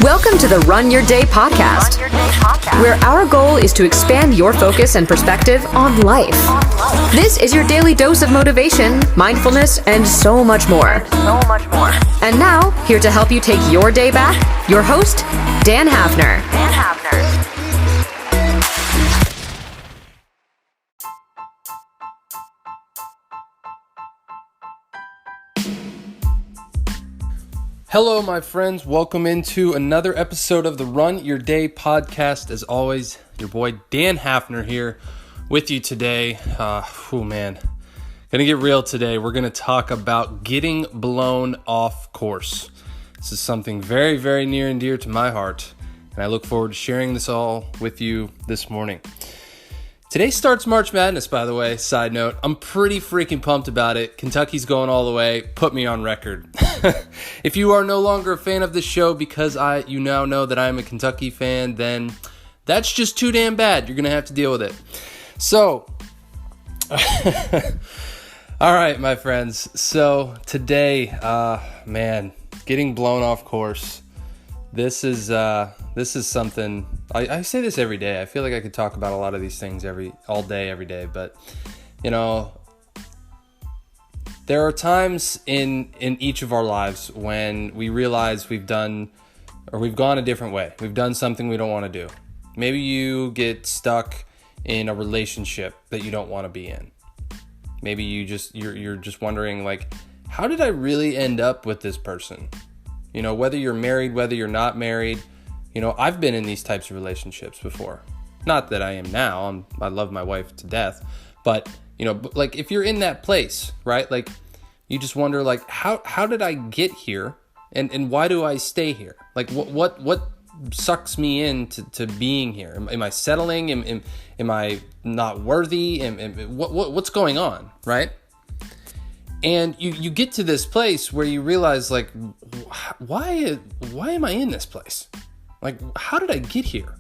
Welcome to the Run Your Day podcast, where our goal is to expand your focus and perspective on life. This is your daily dose of motivation, mindfulness, and so much more. And now, here to help you take your day back, your host, Dan Hafner. Hello, my friends. Welcome into another episode of the Run Your Day podcast. As always, your boy Dan Hafner here with you today. Gonna get real today. We're gonna talk about getting blown off course. This is something very, very near and dear to my heart, and I look forward to sharing this all with you this morning. Today starts March Madness, by the way. Side note, I'm pretty freaking pumped about it. Kentucky's going all the way. Put me on record. If you are no longer a fan of this show because you now know that I'm a Kentucky fan, then that's just too damn bad. You're going to have to deal with it. So, all right, my friends. So today, getting blown off course. This is something, I say this every day. I feel like I could talk about a lot of these things all day, every day. But, there are times in each of our lives when we realize we've gone a different way. We've done something we don't want to do. Maybe you get stuck in a relationship that you don't want to be in. Maybe you're just wondering, like, how did I really end up with this person? Whether you're married, whether you're not married, I've been in these types of relationships before. Not that I am now. I love my wife to death. But, like if you're in that place, right? Like you just wonder, like, how did I get here? And why do I stay here? Like what sucks me into being here? Am I settling? Am I not worthy? What's going on, right? And you get to this place where you realize, like, why am I in this place? Like, how did I get here?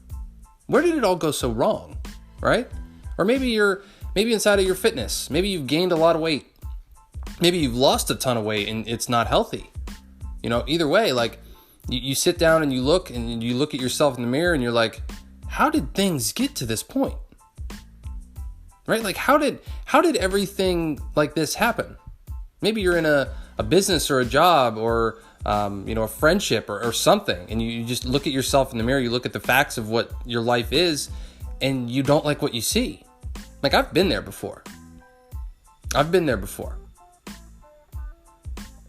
Where did it all go so wrong, right? Or maybe inside of your fitness. Maybe you've gained a lot of weight. Maybe you've lost a ton of weight and it's not healthy. Either way, like, you sit down and you look at yourself in the mirror and you're like, how did things get to this point? Right? Like, how did everything like this happen? Maybe you're in a business or a job or, a friendship or something. And you just look at yourself in the mirror. You look at the facts of what your life is and you don't like what you see. Like, I've been there before.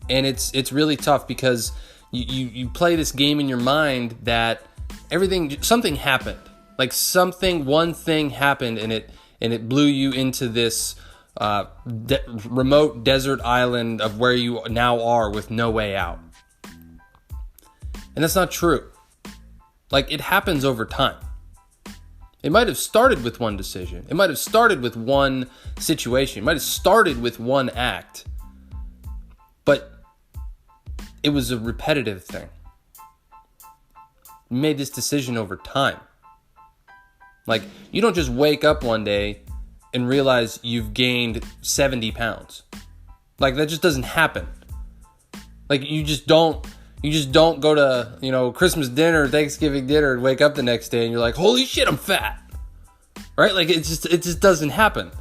And it's really tough because you play this game in your mind that something happened. Like one thing happened and it blew you into this remote desert island of where you now are with no way out. And that's not true. Like, it happens over time. It might have started with one decision. It might have started with one situation. It might have started with one act. But it was a repetitive thing. You made this decision over time. Like, you don't just wake up one day and realize you've gained 70 pounds. Like, that just doesn't happen. Like, you just don't go to, Christmas dinner, Thanksgiving dinner and wake up the next day and you're like, holy shit, I'm fat. Right? Like, it just doesn't happen.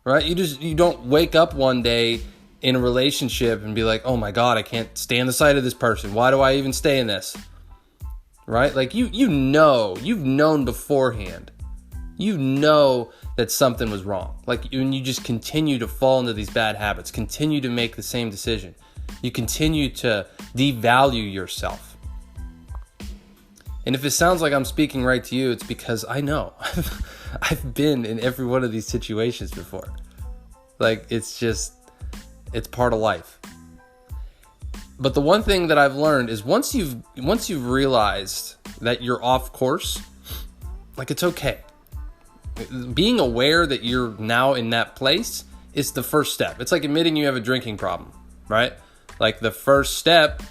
Right? You don't wake up one day in a relationship and be like, oh my God, I can't stand the sight of this person. Why do I even stay in this? Right? Like, you've known beforehand. You know that something was wrong. Like, and you just continue to fall into these bad habits, continue to make the same decision. You continue to devalue yourself. And if it sounds like I'm speaking right to you, it's because I know. I've been in every one of these situations before. Like, it's part of life. But the one thing that I've learned is once you've realized that you're off course, like, it's okay. Being aware that you're now in that place is the first step. It's like admitting you have a drinking problem, right? Like, the first step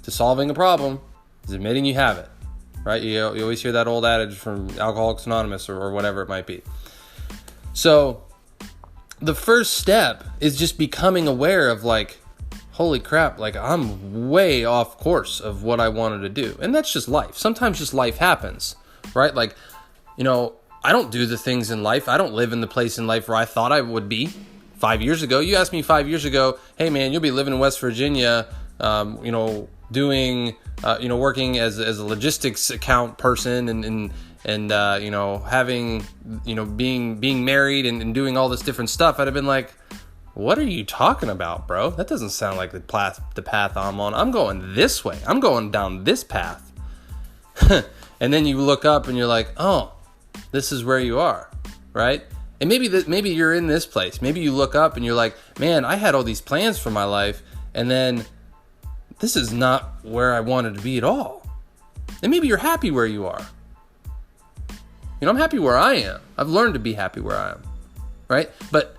to solving a problem is admitting you have it, right? You always hear that old adage from Alcoholics Anonymous or whatever it might be. So the first step is just becoming aware of, like, holy crap, like I'm way off course of what I wanted to do. And that's just life. Sometimes just life happens, right? Like, I don't do the things in life. I don't live in the place in life where I thought I would be 5 years ago. You asked me 5 years ago, hey man, you'll be living in West Virginia, doing, working as a logistics account person and having, being married and doing all this different stuff. I'd have been like, what are you talking about, bro? That doesn't sound like the path I'm on. I'm going this way. I'm going down this path. And then you look up and you're like, oh, this is where you are, right? And maybe you're in this place. Maybe you look up and you're like, man, I had all these plans for my life, and then this is not where I wanted to be at all. And maybe you're happy where you are. I'm happy where I am. I've learned to be happy where I am, right? But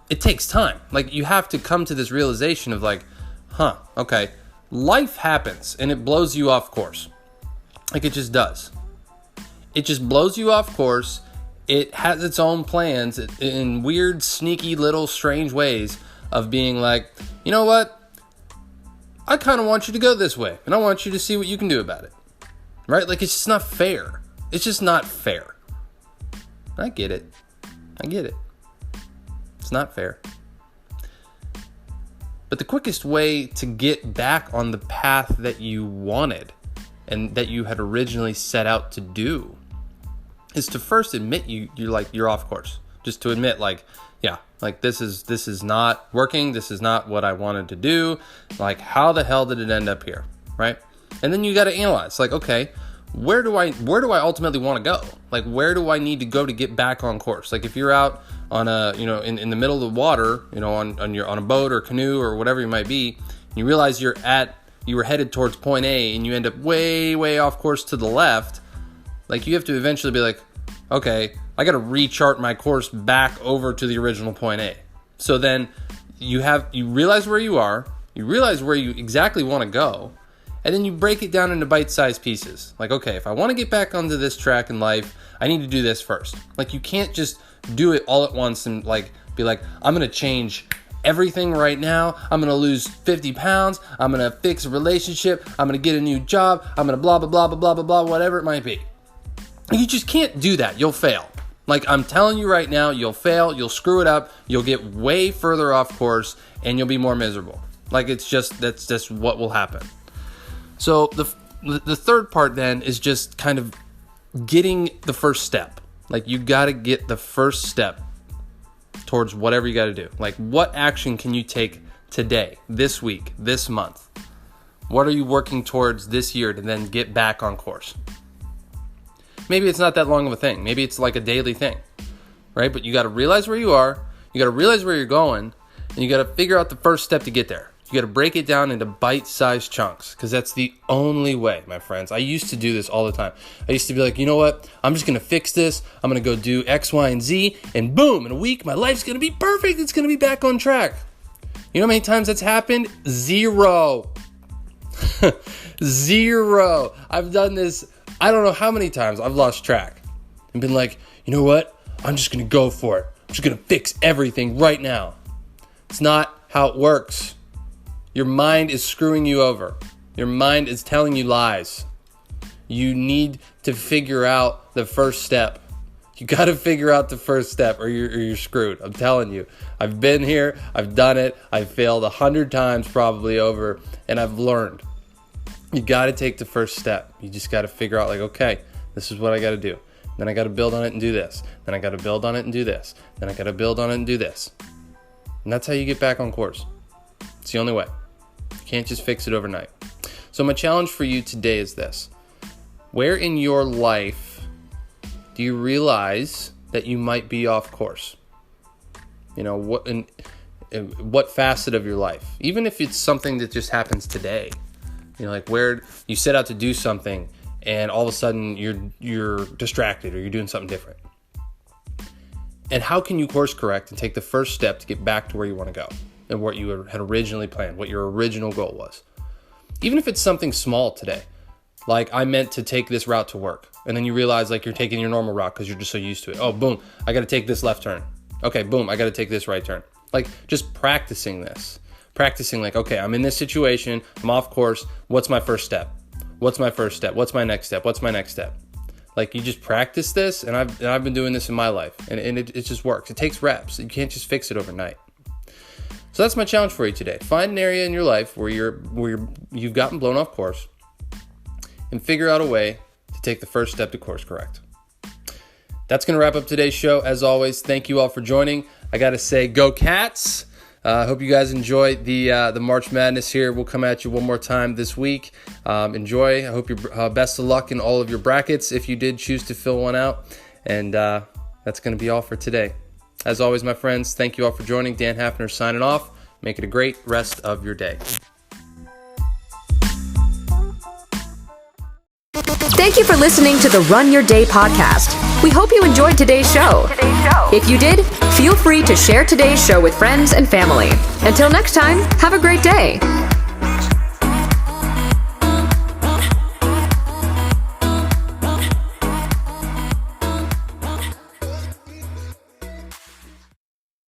it takes time. Like, you have to come to this realization of like, okay, life happens and it blows you off course. Like, it just does. It just blows you off course. It has its own plans in weird, sneaky, little, strange ways of being like, you know what? I kind of want you to go this way, and I want you to see what you can do about it, right? Like, it's just not fair. It's just not fair. I get it. It's not fair. But the quickest way to get back on the path that you wanted and that you had originally set out to do is to first admit you're off course. Just to admit, like, yeah, like this is not working. This is not what I wanted to do. Like, how the hell did it end up here, right? And then you got to analyze, like, okay, where do I ultimately want to go? Like, where do I need to go to get back on course? Like, if you're out on a, in the middle of the water, on a boat or canoe or whatever you might be, you realize you were headed towards point A and you end up way, way off course to the left. Like, you have to eventually be like, okay, I got to rechart my course back over to the original point A. So then you realize where you are, you realize where you exactly want to go, and then you break it down into bite-sized pieces. Like, okay, if I want to get back onto this track in life, I need to do this first. Like, you can't just do it all at once and like be like, I'm going to change everything right now. I'm going to lose 50 pounds. I'm going to fix a relationship. I'm going to get a new job. I'm going to blah, blah, blah, blah, blah, blah, blah, whatever it might be. You just can't do that. You'll fail. Like, I'm telling you right now, you'll fail. You'll screw it up. You'll get way further off course and you'll be more miserable. Like, that's just what will happen. So the third part then is just kind of getting the first step. Like, you got to get the first step towards whatever you got to do. Like, what action can you take today, this week, this month? What are you working towards this year to then get back on course? Maybe it's not that long of a thing. Maybe it's like a daily thing, right? But you got to realize where you are. You got to realize where you're going, and you got to figure out the first step to get there. You got to break it down into bite-sized chunks, because that's the only way, my friends. I used to do this all the time. I used to be like, you know what? I'm just going to fix this. I'm going to go do X, Y, and Z, and boom, in a week, my life's going to be perfect. It's going to be back on track. You know how many times that's happened? 0. 0. I've done this, I don't know how many times I've lost track and been like, you know what? I'm just going to go for it. I'm just going to fix everything right now. It's not how it works. Your mind is screwing you over. Your mind is telling you lies. You need to figure out the first step. You got to figure out the first step or you're screwed. I'm telling you. I've been here. I've done it. I've failed 100 times probably over, and I've learned. You got to take the first step. You just got to figure out, like, okay, this is what I got to do. Then I got to build on it and do this. Then I got to build on it and do this. Then I got to build on it and do this. And that's how you get back on course. It's the only way. You can't just fix it overnight. So my challenge for you today is this. Where in your life do you realize that you might be off course? You know, what facet of your life? Even if it's something that just happens today. You know, like where you set out to do something and all of a sudden you're distracted or you're doing something different. And how can you course correct and take the first step to get back to where you want to go and what you had originally planned, what your original goal was? Even if it's something small today, like I meant to take this route to work, and then you realize like you're taking your normal route because you're just so used to it. Oh, boom, I got to take this left turn. Okay, boom, I got to take this right turn. Like just practicing this, Practicing like, okay, I'm in this situation, I'm off course, what's my first step? What's my first step? What's my next step? What's my next step? Like, you just practice this, and I've been doing this in my life, and it just works. It takes reps. You can't just fix it overnight. So that's my challenge for you today. Find an area in your life where you've gotten blown off course, and figure out a way to take the first step to course correct. That's going to wrap up today's show. As always, thank you all for joining. I got to say, go Cats. I hope you guys enjoy the March Madness here. We'll come at you one more time this week. Enjoy. I hope you're best of luck in all of your brackets if you did choose to fill one out. And that's going to be all for today. As always, my friends, thank you all for joining. Dan Hafner signing off. Make it a great rest of your day. Thank you for listening to the Run Your Day podcast. We hope you enjoyed today's show. If you did, feel free to share today's show with friends and family. Until next time, have a great day.